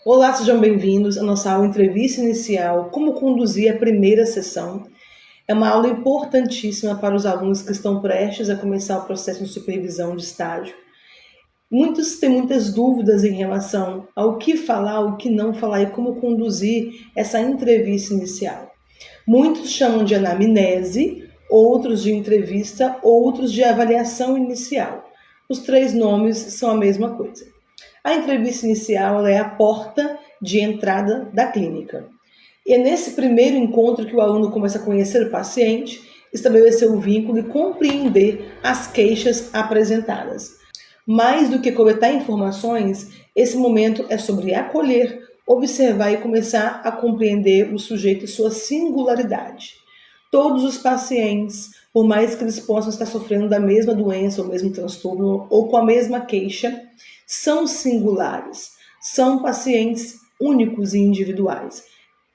Olá, sejam bem-vindos à nossa aula entrevista inicial, como conduzir a primeira sessão. É uma aula importantíssima para os alunos que estão prestes a começar o processo de supervisão de estágio. Muitos têm muitas dúvidas em relação ao que falar, o que não falar e como conduzir essa entrevista inicial. Muitos chamam de anamnese, outros de entrevista, outros de avaliação inicial. Os três nomes são a mesma coisa. A entrevista inicial é a porta de entrada da clínica. E é nesse primeiro encontro que o aluno começa a conhecer o paciente, estabelecer o vínculo e compreender as queixas apresentadas. Mais do que coletar informações, esse momento é sobre acolher, observar e começar a compreender o sujeito e sua singularidade. Todos os pacientes, por mais que eles possam estar sofrendo da mesma doença ou mesmo transtorno ou com a mesma queixa, são singulares, são pacientes únicos e individuais.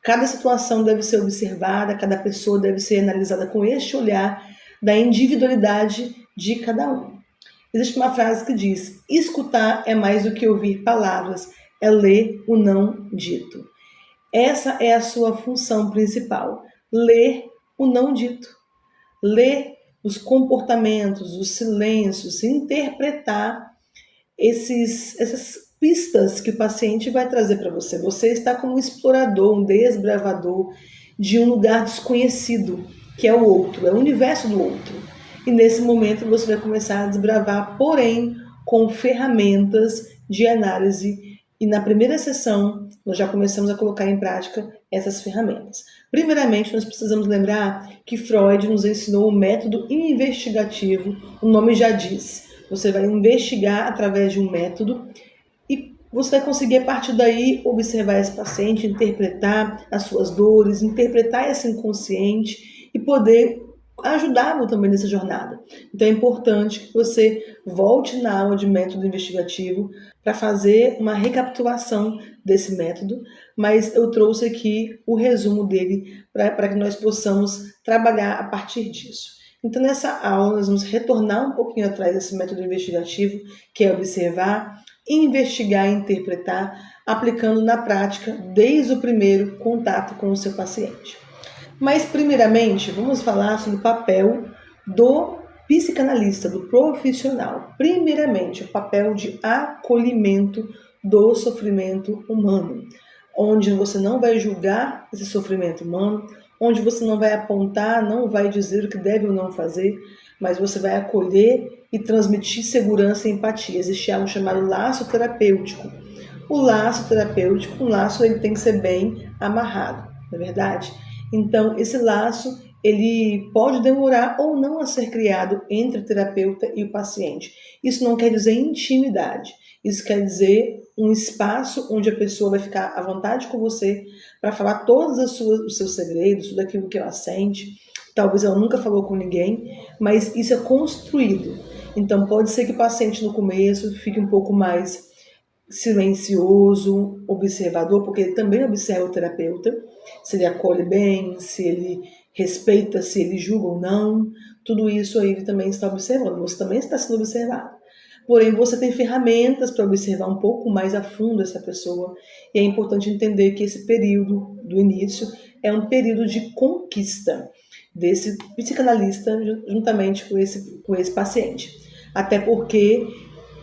Cada situação deve ser observada, cada pessoa deve ser analisada com este olhar da individualidade de cada um. Existe uma frase que diz: escutar é mais do que ouvir palavras, é ler o não dito. Essa é a sua função principal, ler o não dito, ler os comportamentos, os silêncios, interpretar essas pistas que o paciente vai trazer para você. Você está como um explorador, um desbravador de um lugar desconhecido, que é o outro, é o universo do outro. E nesse momento você vai começar a desbravar, porém, com ferramentas de análise. E na primeira sessão, nós já começamos a colocar em prática essas ferramentas. Primeiramente, nós precisamos lembrar que Freud nos ensinou o método investigativo, o nome já diz. Você vai investigar através de um método e você vai conseguir, a partir daí, observar esse paciente, interpretar as suas dores, interpretar esse inconsciente e poder ajudá-lo também nessa jornada. Então é importante que você volte na aula de método investigativo para fazer uma recapitulação desse método, mas eu trouxe aqui o resumo dele para que nós possamos trabalhar a partir disso. Então, nessa aula, nós vamos retornar um pouquinho atrás desse método investigativo, que é observar, investigar e interpretar, aplicando na prática desde o primeiro contato com o seu paciente. Mas, primeiramente, vamos falar sobre o papel do psicanalista, do profissional. Primeiramente, o papel de acolhimento do sofrimento humano, onde você não vai julgar esse sofrimento humano, onde você não vai apontar, não vai dizer o que deve ou não fazer, mas você vai acolher e transmitir segurança e empatia. Existe algo chamado laço terapêutico. O laço terapêutico, um laço, ele tem que ser bem amarrado, não é verdade? Então, esse laço, ele pode demorar ou não a ser criado entre o terapeuta e o paciente. Isso não quer dizer intimidade. Isso quer dizer um espaço onde a pessoa vai ficar à vontade com você para falar todos os seus segredos, tudo aquilo que ela sente. Talvez ela nunca falou com ninguém, mas isso é construído. Então, pode ser que o paciente no começo fique um pouco mais silencioso, observador, porque ele também observa o terapeuta, se ele acolhe bem, se ele respeita, se ele julga ou não. Tudo isso aí ele também está observando, você também está sendo observado. Porém, você tem ferramentas para observar um pouco mais a fundo essa pessoa, e é importante entender que esse período do início é um período de conquista desse psicanalista juntamente com esse paciente. Até porque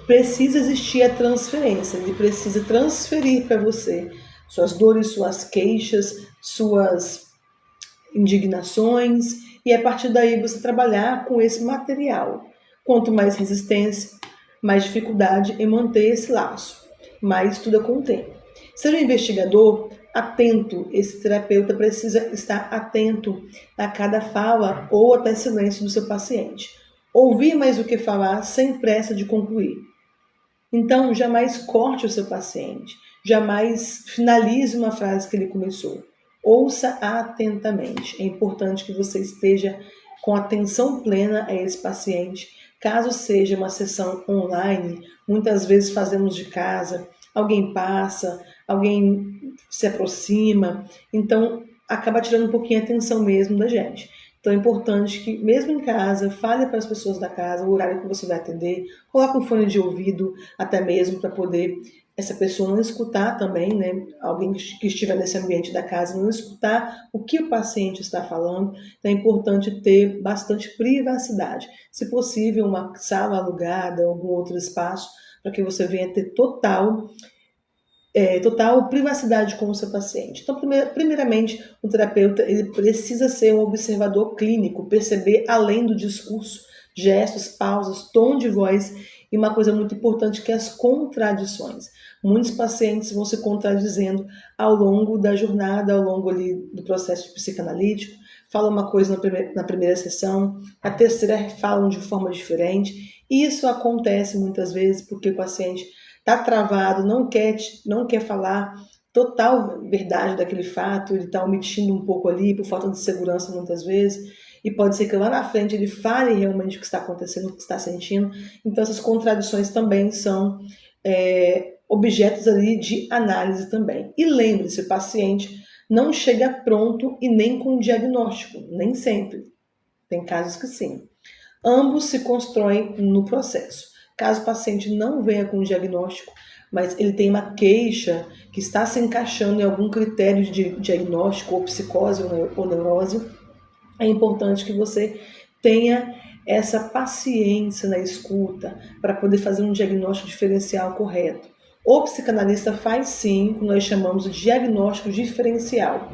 precisa existir a transferência, ele precisa transferir para você suas dores, suas queixas, suas indignações, e a partir daí você trabalhar com esse material. Quanto mais resistência, mais dificuldade em manter esse laço, mais tudo é com o tempo. Seja um investigador atento, esse terapeuta precisa estar atento a cada fala ou até silêncio do seu paciente. Ouvir mais do que falar, sem pressa de concluir. Então, jamais corte o seu paciente, jamais finalize uma frase que ele começou. Ouça atentamente. É importante que você esteja com atenção plena a esse paciente. Caso seja uma sessão online, muitas vezes fazemos de casa, alguém passa, alguém se aproxima, então acaba tirando um pouquinho a atenção mesmo da gente. Então é importante que, mesmo em casa, fale para as pessoas da casa o horário que você vai atender, coloque um fone de ouvido até mesmo para poder essa pessoa não escutar também, né? Alguém que estiver nesse ambiente da casa, não escutar o que o paciente está falando. Então é importante ter bastante privacidade. Se possível, uma sala alugada, algum outro espaço, para que você venha ter total privacidade com o seu paciente. Então, primeiramente, o terapeuta ele precisa ser um observador clínico, perceber além do discurso, gestos, pausas, tom de voz e uma coisa muito importante que é as contradições. Muitos pacientes vão se contradizendo ao longo da jornada, ao longo ali do processo psicanalítico, falam uma coisa na primeira sessão, a terceira falam de forma diferente. Isso acontece muitas vezes porque o paciente está travado, não quer falar total verdade daquele fato, ele está omitindo um pouco ali por falta de segurança muitas vezes, e pode ser que lá na frente ele fale realmente o que está acontecendo, o que está sentindo. Então essas contradições também são objetos ali de análise também. E lembre-se, o paciente não chega pronto e nem com diagnóstico, nem sempre. Tem casos que sim. Ambos se constroem no processo. Caso o paciente não venha com diagnóstico, mas ele tem uma queixa que está se encaixando em algum critério de diagnóstico, ou psicose ou neurose, é importante que você tenha essa paciência na escuta para poder fazer um diagnóstico diferencial correto. O psicanalista faz sim o que nós chamamos de diagnóstico diferencial.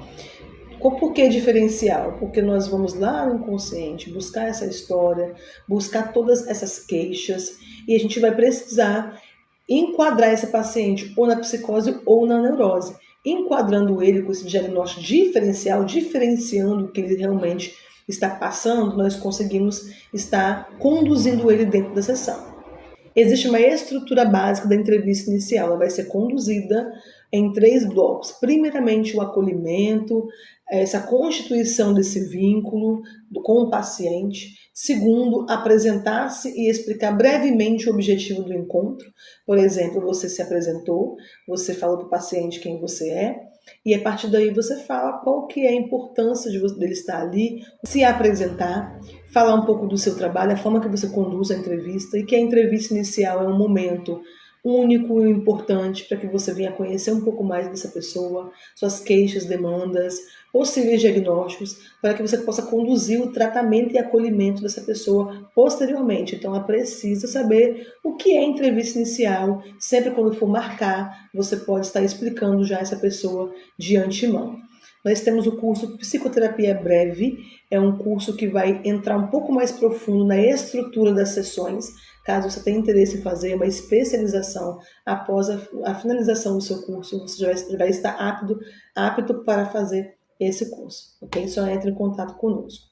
Por que diferencial? Porque nós vamos lá no inconsciente buscar essa história, buscar todas essas queixas e a gente vai precisar enquadrar esse paciente ou na psicose ou na neurose. Enquadrando ele com esse diagnóstico diferencial, diferenciando o que ele realmente está passando, nós conseguimos estar conduzindo ele dentro da sessão. Existe uma estrutura básica da entrevista inicial, ela vai ser conduzida em 3 blocos. Primeiramente, o acolhimento, essa constituição desse vínculo com o paciente. Segundo, apresentar-se e explicar brevemente o objetivo do encontro. Por exemplo, você se apresentou, você falou para o paciente quem você é, e a partir daí você fala qual que é a importância dele estar ali, se apresentar, falar um pouco do seu trabalho, a forma que você conduz a entrevista, e que a entrevista inicial é um momento único e importante para que você venha conhecer um pouco mais dessa pessoa, suas queixas, demandas, possíveis diagnósticos, para que você possa conduzir o tratamento e acolhimento dessa pessoa posteriormente. Então, ela precisa saber o que é entrevista inicial. Sempre quando for marcar, você pode estar explicando já essa pessoa de antemão. Nós temos o curso Psicoterapia Breve, é um curso que vai entrar um pouco mais profundo na estrutura das sessões. Caso você tenha interesse em fazer uma especialização após a finalização do seu curso, você já vai estar apto para fazer esse curso, ok? Só entre em contato conosco.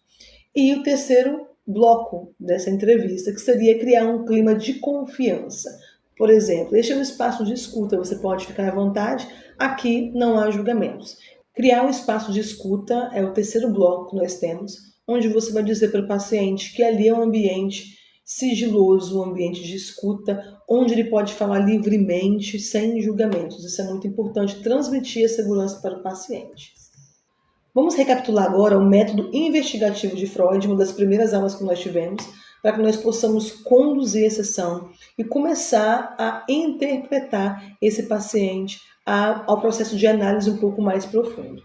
E o terceiro bloco dessa entrevista, que seria criar um clima de confiança. Por exemplo, este é um espaço de escuta, você pode ficar à vontade, aqui não há julgamentos. Criar um espaço de escuta é o terceiro bloco que nós temos, onde você vai dizer para o paciente que ali é um ambiente sigiloso, um ambiente de escuta, onde ele pode falar livremente, sem julgamentos. Isso é muito importante, transmitir a segurança para o paciente. Vamos recapitular agora o método investigativo de Freud, uma das primeiras aulas que nós tivemos, para que nós possamos conduzir a sessão e começar a interpretar esse paciente ao processo de análise um pouco mais profundo.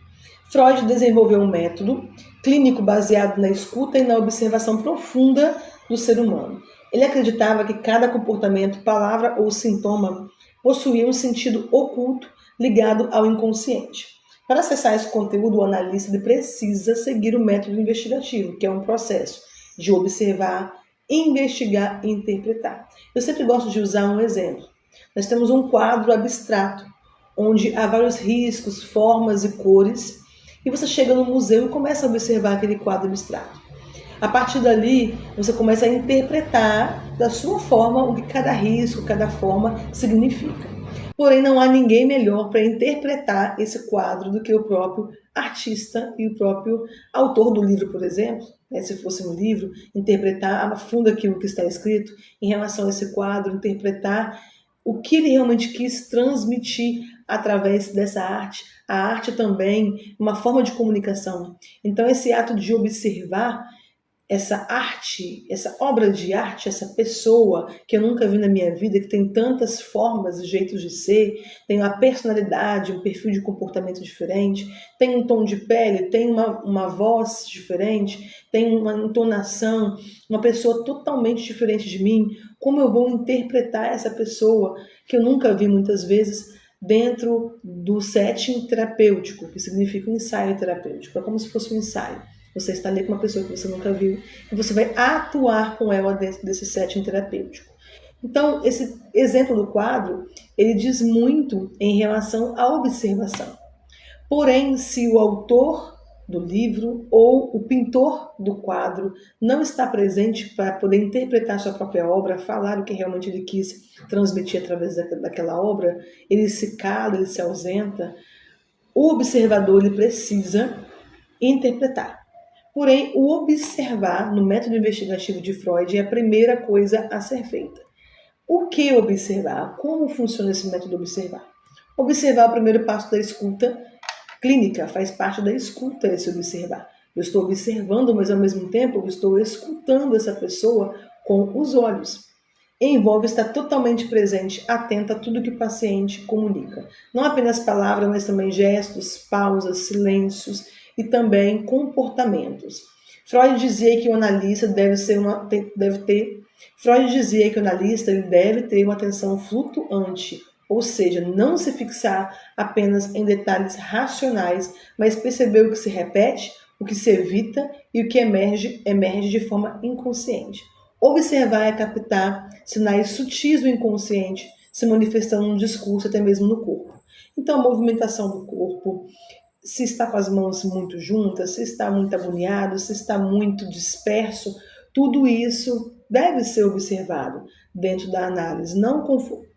Freud desenvolveu um método clínico baseado na escuta e na observação profunda do ser humano. Ele acreditava que cada comportamento, palavra ou sintoma possuía um sentido oculto ligado ao inconsciente. Para acessar esse conteúdo, o analista ele precisa seguir o método investigativo, que é um processo de observar, investigar e interpretar. Eu sempre gosto de usar um exemplo. Nós temos um quadro abstrato, onde há vários riscos, formas e cores, e você chega no museu e começa a observar aquele quadro abstrato. A partir dali, você começa a interpretar da sua forma o que cada risco, cada forma significa. Porém, não há ninguém melhor para interpretar esse quadro do que o próprio artista e o próprio autor do livro, por exemplo. Se fosse um livro, interpretar a fundo aquilo que está escrito em relação a esse quadro, interpretar o que ele realmente quis transmitir através dessa arte. A arte também é uma forma de comunicação. Então, esse ato de observar essa arte, essa obra de arte, essa pessoa que eu nunca vi na minha vida, que tem tantas formas e jeitos de ser, tem uma personalidade, um perfil de comportamento diferente, tem um tom de pele, tem uma voz diferente, tem uma entonação, uma pessoa totalmente diferente de mim. Como eu vou interpretar essa pessoa que eu nunca vi muitas vezes dentro do setting terapêutico, que significa um ensaio terapêutico? É como se fosse um ensaio. Você está ali com uma pessoa que você nunca viu e você vai atuar com ela dentro desse setting terapêutico. Então, esse exemplo do quadro, ele diz muito em relação à observação. Porém, se o autor do livro ou o pintor do quadro não está presente para poder interpretar sua própria obra, falar o que realmente ele quis transmitir através daquela obra, ele se cala, ele se ausenta, o observador ele precisa interpretar. Porém, o observar no método investigativo de Freud é a primeira coisa a ser feita. O que observar? Como funciona esse método observar? Observar é o primeiro passo da escuta clínica, faz parte da escuta esse observar. Eu estou observando, mas ao mesmo tempo eu estou escutando essa pessoa com os olhos. Envolve estar totalmente presente, atenta a tudo que o paciente comunica. Não apenas palavras, mas também gestos, pausas, silêncios e também comportamentos. Freud dizia que o analista deve ter uma atenção flutuante, ou seja, não se fixar apenas em detalhes racionais, mas perceber o que se repete, o que se evita e o que emerge de forma inconsciente. Observar é captar sinais sutis do inconsciente se manifestando no discurso, até mesmo no corpo. Então, a movimentação do corpo, se está com as mãos muito juntas, se está muito agoniado, se está muito disperso, tudo isso deve ser observado dentro da análise, não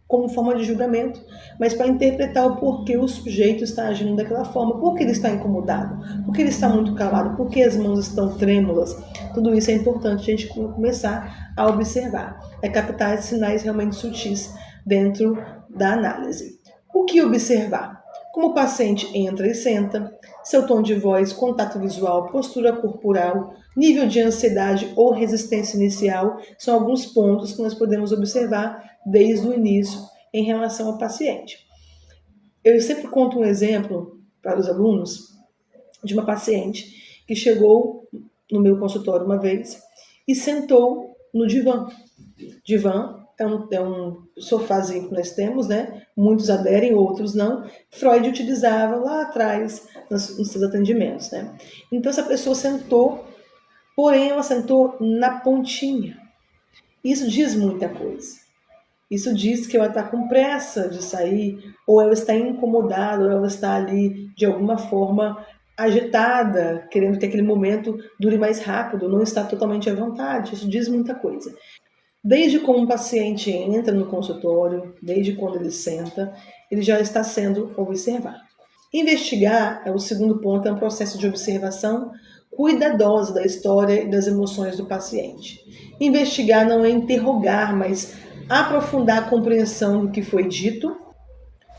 como forma de julgamento, mas para interpretar o porquê o sujeito está agindo daquela forma, por que ele está incomodado, por que ele está muito calado, por que as mãos estão trêmulas. Tudo isso é importante a gente começar a observar, é captar esses sinais realmente sutis dentro da análise. O que observar? Como o paciente entra e senta, seu tom de voz, contato visual, postura corporal, nível de ansiedade ou resistência inicial são alguns pontos que nós podemos observar desde o início em relação ao paciente. Eu sempre conto um exemplo para os alunos de uma paciente que chegou no meu consultório uma vez e sentou no divã. Divã é um sofazinho que nós temos, né? Muitos aderem, outros não. Freud utilizava lá atrás nos seus atendimentos, né? Então essa pessoa sentou, porém ela sentou na pontinha. Isso diz muita coisa. Isso diz que ela está com pressa de sair, ou ela está incomodada, ou ela está ali de alguma forma agitada, querendo que aquele momento dure mais rápido, não está totalmente à vontade. Isso diz muita coisa. Desde como o paciente entra no consultório, desde quando ele senta, ele já está sendo observado. Investigar, é o segundo ponto, é um processo de observação cuidadosa da história e das emoções do paciente. Investigar não é interrogar, mas aprofundar a compreensão do que foi dito,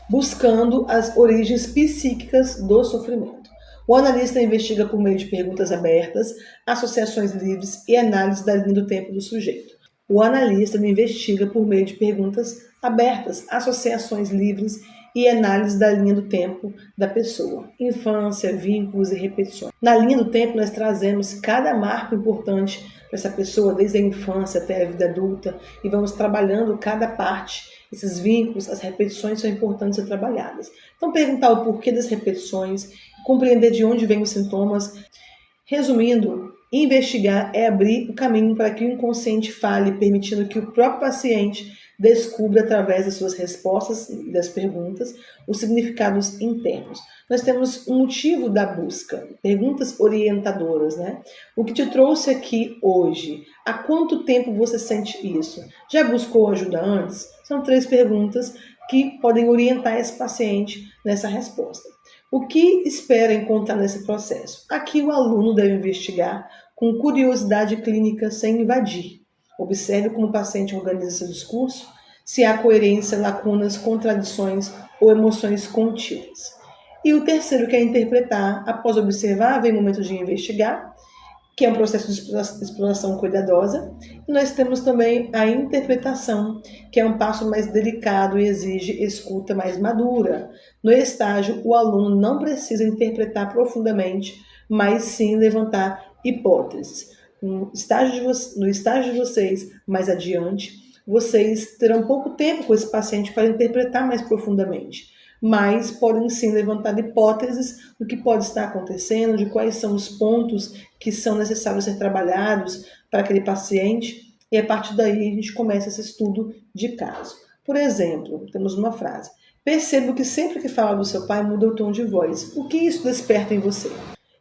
buscando as origens psíquicas do sofrimento. O analista investiga por meio de perguntas abertas, associações livres e análise da linha do tempo do sujeito. O analista investiga por meio de perguntas abertas, associações livres e análise da linha do tempo da pessoa, infância, vínculos e repetições. Na linha do tempo, nós trazemos cada marco importante para essa pessoa, desde a infância até a vida adulta, e vamos trabalhando cada parte. Esses vínculos, as repetições são importantes ser trabalhadas. Então, perguntar o porquê das repetições, compreender de onde vêm os sintomas. Resumindo, investigar é abrir o caminho para que o inconsciente fale, permitindo que o próprio paciente descubra, através das suas respostas e das perguntas, os significados internos. Nós temos um motivo da busca, perguntas orientadoras, né? O que te trouxe aqui hoje? Há quanto tempo você sente isso? Já buscou ajuda antes? São 3 perguntas que podem orientar esse paciente nessa resposta. O que espera encontrar nesse processo? Aqui o aluno deve investigar com curiosidade clínica sem invadir. Observe como o paciente organiza seu discurso, se há coerência, lacunas, contradições ou emoções contínuas. E o terceiro que é interpretar. Após observar, vem o momento de investigar. que é um processo de exploração cuidadosa, e nós temos também a interpretação, que é um passo mais delicado e exige escuta mais madura. No estágio, o aluno não precisa interpretar profundamente, mas sim levantar hipóteses. No estágio de vocês, mais adiante, vocês terão pouco tempo com esse paciente para interpretar mais profundamente, mas podem sim levantar hipóteses do que pode estar acontecendo, de quais são os pontos que são necessários ser trabalhados para aquele paciente, e a partir daí a gente começa esse estudo de caso. Por exemplo, temos uma frase: percebo que sempre que fala do seu pai muda o tom de voz. O que isso desperta em você?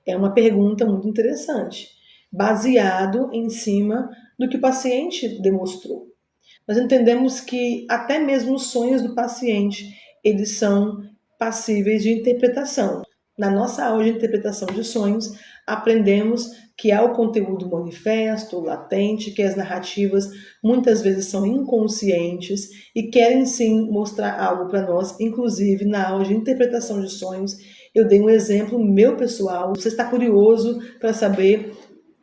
É uma pergunta muito interessante, baseado em cima do que o paciente demonstrou. Nós entendemos que até mesmo os sonhos do paciente, eles são passíveis de interpretação. Na nossa aula de interpretação de sonhos, aprendemos que há o conteúdo manifesto, latente, que as narrativas muitas vezes são inconscientes e querem sim mostrar algo para nós. Inclusive, na aula de interpretação de sonhos, eu dei um exemplo meu pessoal. Você está curioso para saber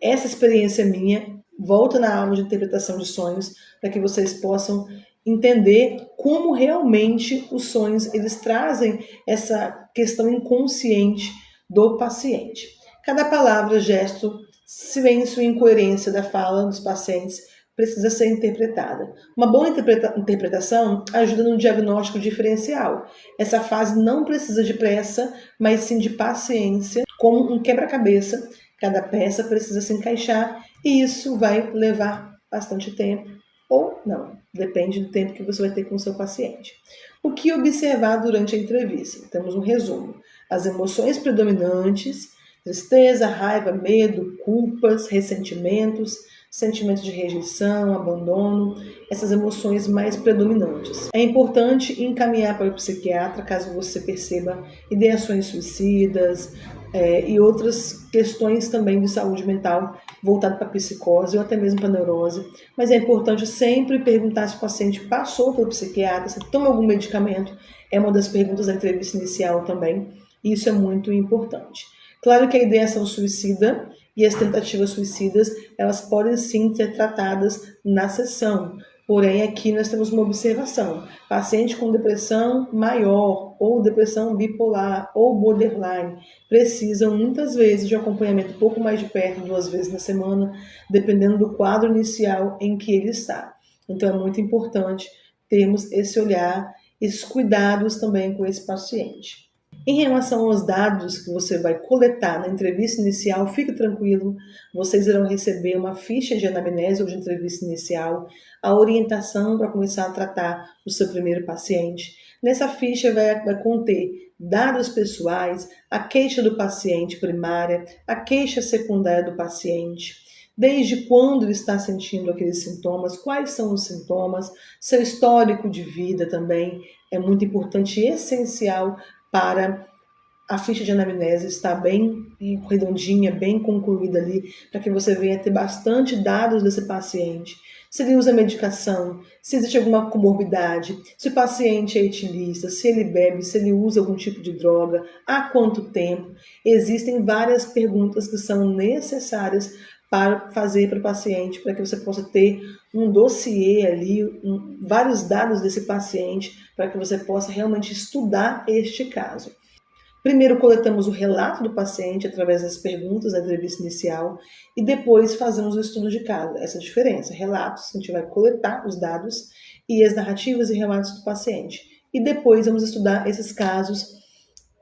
essa experiência minha? Volta na aula de interpretação de sonhos para que vocês possam entender como realmente os sonhos eles trazem essa questão inconsciente do paciente. Cada palavra, gesto, silêncio e incoerência da fala dos pacientes precisa ser interpretada. Uma boa interpretação ajuda no diagnóstico diferencial. Essa fase não precisa de pressa, mas sim de paciência, como um quebra-cabeça. Cada peça precisa se encaixar e isso vai levar bastante tempo ou não, depende do tempo que você vai ter com o seu paciente. O que observar durante a entrevista? Temos um resumo. As emoções predominantes: tristeza, raiva, medo, culpas, ressentimentos, sentimento de rejeição, abandono, essas emoções mais predominantes. É importante encaminhar para o psiquiatra caso você perceba ideações suicidas, e outras questões também de saúde mental voltado para a psicose ou até mesmo para a neurose. Mas é importante sempre perguntar se o paciente passou pelo psiquiatra, se toma algum medicamento. É uma das perguntas da entrevista inicial também. E isso é muito importante. Claro que a ideação suicida e as tentativas suicidas, elas podem sim ser tratadas na sessão. Porém, aqui nós temos uma observação: paciente com depressão maior, ou depressão bipolar, ou borderline, precisam muitas vezes de acompanhamento um pouco mais de perto, 2 vezes na semana, dependendo do quadro inicial em que ele está. Então, é muito importante termos esse olhar, esses cuidados também com esse paciente. Em relação aos dados que você vai coletar na entrevista inicial, fique tranquilo, vocês irão receber uma ficha de anamnese ou de entrevista inicial, a orientação para começar a tratar o seu primeiro paciente. Nessa ficha vai conter dados pessoais, a queixa do paciente primária, a queixa secundária do paciente, desde quando ele está sentindo aqueles sintomas, quais são os sintomas, seu histórico de vida também é muito importante e essencial para a ficha de anamnese estar bem redondinha, bem concluída ali, para que você venha ter bastante dados desse paciente. Se ele usa medicação, se existe alguma comorbidade, se o paciente é etilista, se ele bebe, se ele usa algum tipo de droga, há quanto tempo. Existem várias perguntas que são necessárias para fazer para o paciente, para que você possa ter um dossiê ali, vários dados desse paciente, para que você possa realmente estudar este caso. Primeiro coletamos o relato do paciente através das perguntas da entrevista inicial e depois fazemos o estudo de caso. Essa é a diferença: relatos, a gente vai coletar os dados, e as narrativas e relatos do paciente. E depois vamos estudar esses casos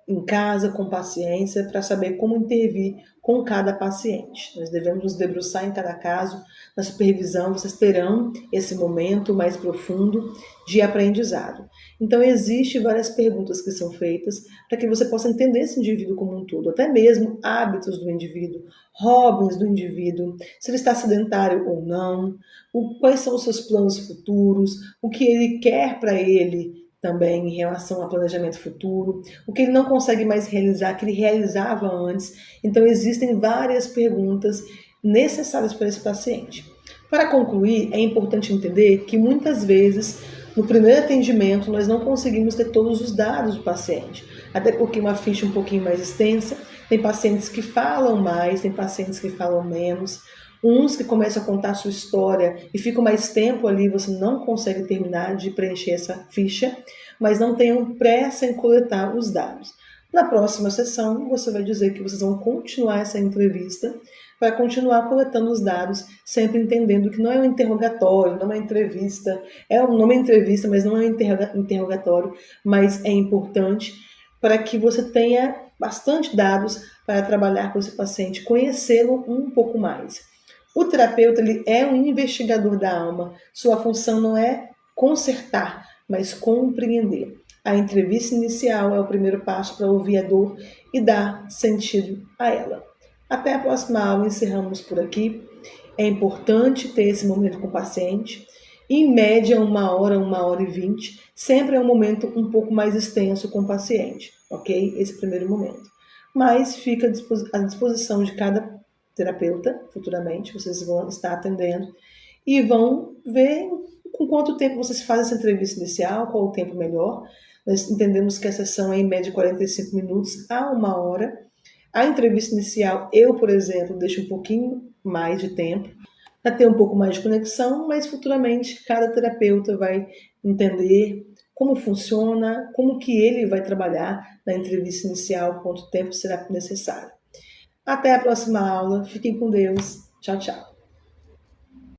em casa, com paciência, para saber como intervir com cada paciente. Nós devemos nos debruçar em cada caso. Na supervisão, vocês terão esse momento mais profundo de aprendizado. Então, existem várias perguntas que são feitas para que você possa entender esse indivíduo como um todo, até mesmo hábitos do indivíduo, hobbies do indivíduo, se ele está sedentário ou não, quais são os seus planos futuros, o que ele quer para ele também em relação ao planejamento futuro, o que ele não consegue mais realizar, que ele realizava antes. Então, existem várias perguntas necessárias para esse paciente. Para concluir, é importante entender que muitas vezes No primeiro atendimento, nós não conseguimos ter todos os dados do paciente, até porque uma ficha um pouquinho mais extensa, tem pacientes que falam mais, tem pacientes que falam menos, uns que começam a contar a sua história e ficam mais tempo ali, você não consegue terminar de preencher essa ficha, mas não tenham pressa em coletar os dados. Na próxima sessão, você vai dizer que vocês vão continuar essa entrevista para continuar coletando os dados, sempre entendendo que não é um interrogatório, não é uma entrevista, é um nome entrevista, mas não é um interrogatório, mas é importante para que você tenha bastante dados para trabalhar com esse paciente, conhecê-lo um pouco mais. O terapeuta ele é um investigador da alma, sua função não é consertar, mas compreender. A entrevista inicial é o primeiro passo para ouvir a dor e dar sentido a ela. Até a próxima aula, encerramos por aqui. É importante ter esse momento com o paciente. Em média, 1 hora e 20. Sempre é um momento um pouco mais extenso com o paciente, ok? Esse primeiro momento. Mas fica à disposição de cada terapeuta, futuramente, vocês vão estar atendendo e vão ver com quanto tempo vocês fazem essa entrevista inicial, qual o tempo melhor. Nós entendemos que a sessão é em média 45 minutos a 1 hora. A entrevista inicial, eu, por exemplo, deixo um pouquinho mais de tempo para ter um pouco mais de conexão, mas futuramente cada terapeuta vai entender como funciona, como que ele vai trabalhar na entrevista inicial, quanto tempo será necessário. Até a próxima aula. Fiquem com Deus. Tchau, tchau.